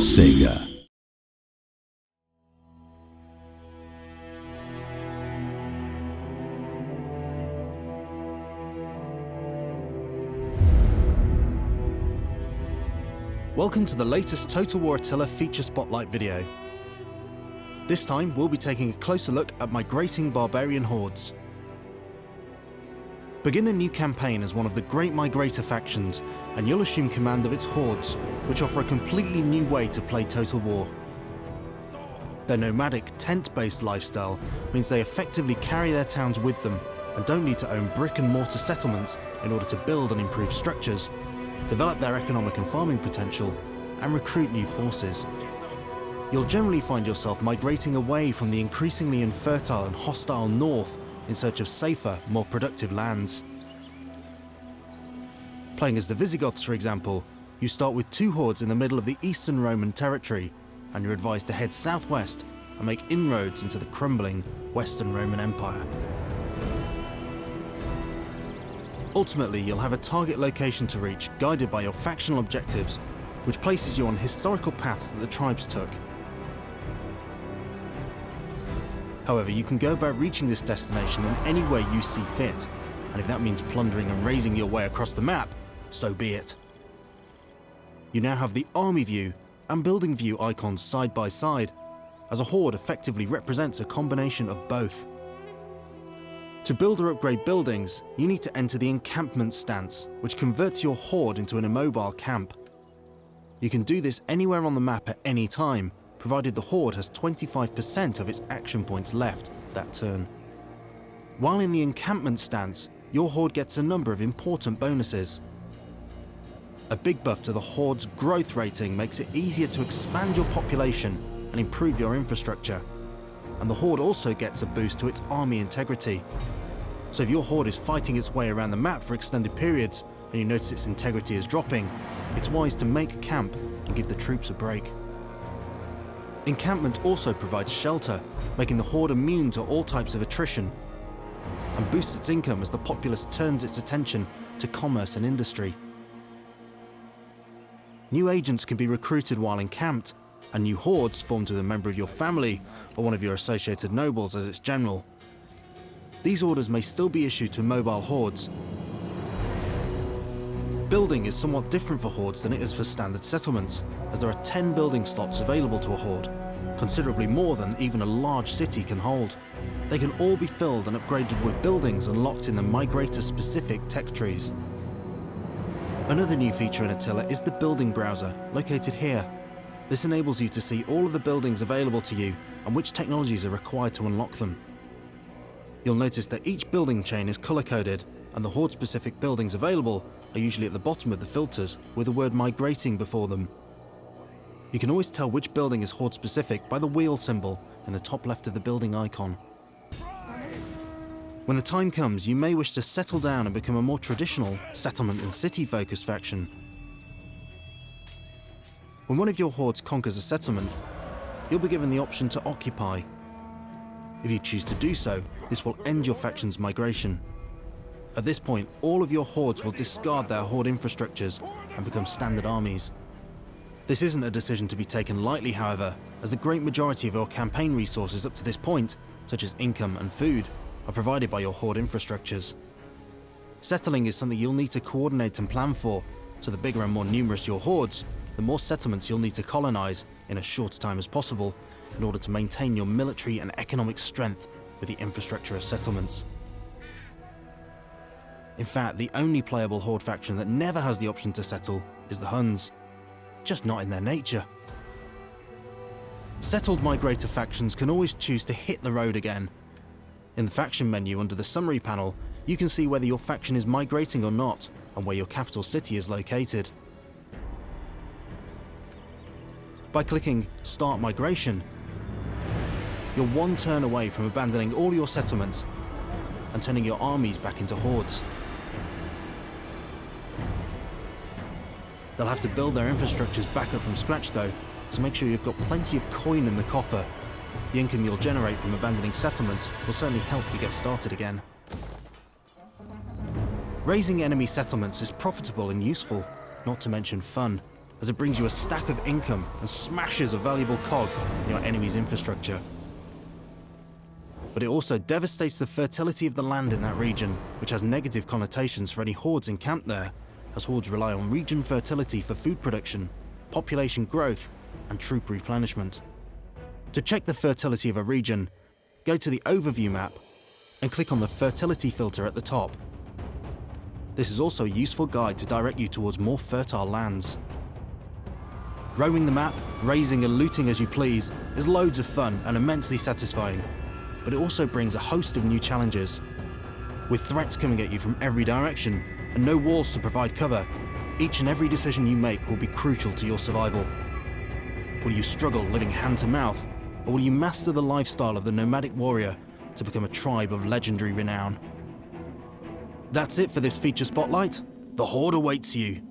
Sega. Welcome to the latest Total War Attila feature spotlight video. This time we'll be taking a closer look at migrating Barbarian Hordes. Begin a new campaign as one of the great migrator factions, and you'll assume command of its hordes, which offer a completely new way to play Total War. Their nomadic, tent-based lifestyle means they effectively carry their towns with them and don't need to own brick and mortar settlements in order to build and improve structures, develop their economic and farming potential, and recruit new forces. You'll generally find yourself migrating away from the increasingly infertile and hostile north in search of safer, more productive lands. Playing as the Visigoths, for example, you start with 2 hordes in the middle of the Eastern Roman territory, and you're advised to head southwest and make inroads into the crumbling Western Roman Empire. Ultimately, you'll have a target location to reach, guided by your factional objectives, which places you on historical paths that the tribes took. However, you can go about reaching this destination in any way you see fit, and if that means plundering and razing your way across the map, so be it. You now have the army view and building view icons side by side, as a horde effectively represents a combination of both. To build or upgrade buildings, you need to enter the encampment stance, which converts your horde into an immobile camp. You can do this anywhere on the map at any time, provided the horde has 25% of its action points left that turn. While in the encampment stance, your horde gets a number of important bonuses. A big buff to the horde's growth rating makes it easier to expand your population and improve your infrastructure. And the horde also gets a boost to its army integrity. So if your horde is fighting its way around the map for extended periods and you notice its integrity is dropping, it's wise to make camp and give the troops a break. Encampment also provides shelter, making the horde immune to all types of attrition, and boosts its income as the populace turns its attention to commerce and industry. New agents can be recruited while encamped, and new hordes formed with a member of your family or one of your associated nobles as its general. These orders may still be issued to mobile hordes. Building is somewhat different for hordes than it is for standard settlements, as there are 10 building slots available to a horde, considerably more than even a large city can hold. They can all be filled and upgraded with buildings unlocked in the migrator-specific tech trees. Another new feature in Attila is the building browser, located here. This enables you to see all of the buildings available to you and which technologies are required to unlock them. You'll notice that each building chain is color-coded, and the horde-specific buildings available are usually at the bottom of the filters with the word migrating before them. You can always tell which building is horde-specific by the wheel symbol in the top left of the building icon. When the time comes, you may wish to settle down and become a more traditional settlement and city-focused faction. When one of your hordes conquers a settlement, you'll be given the option to occupy. If you choose to do so, this will end your faction's migration. At this point, all of your hordes will discard their horde infrastructures and become standard armies. This isn't a decision to be taken lightly, however, as the great majority of your campaign resources up to this point, such as income and food, are provided by your horde infrastructures. Settling is something you'll need to coordinate and plan for, so the bigger and more numerous your hordes, the more settlements you'll need to colonize in as short a time as possible in order to maintain your military and economic strength with the infrastructure of settlements. In fact, the only playable horde faction that never has the option to settle is the Huns, just not in their nature. Settled migrator factions can always choose to hit the road again. In the faction menu under the summary panel, you can see whether your faction is migrating or not and where your capital city is located. By clicking Start Migration, you're one turn away from abandoning all your settlements and turning your armies back into hordes. They'll have to build their infrastructures back up from scratch though, so make sure you've got plenty of coin in the coffer. The income you'll generate from abandoning settlements will certainly help you get started again. Raising enemy settlements is profitable and useful, not to mention fun, as it brings you a stack of income and smashes a valuable cog in your enemy's infrastructure. But it also devastates the fertility of the land in that region, which has negative connotations for any Hordes encamped there, as Hordes rely on region fertility for food production, population growth, and troop replenishment. To check the fertility of a region, go to the overview map and click on the fertility filter at the top. This is also a useful guide to direct you towards more fertile lands. Roaming the map, raising and looting as you please, is loads of fun and immensely satisfying, but it also brings a host of new challenges. With threats coming at you from every direction and no walls to provide cover, each and every decision you make will be crucial to your survival. Will you struggle living hand to mouth, or will you master the lifestyle of the nomadic warrior to become a tribe of legendary renown? That's it for this feature spotlight. The Horde awaits you.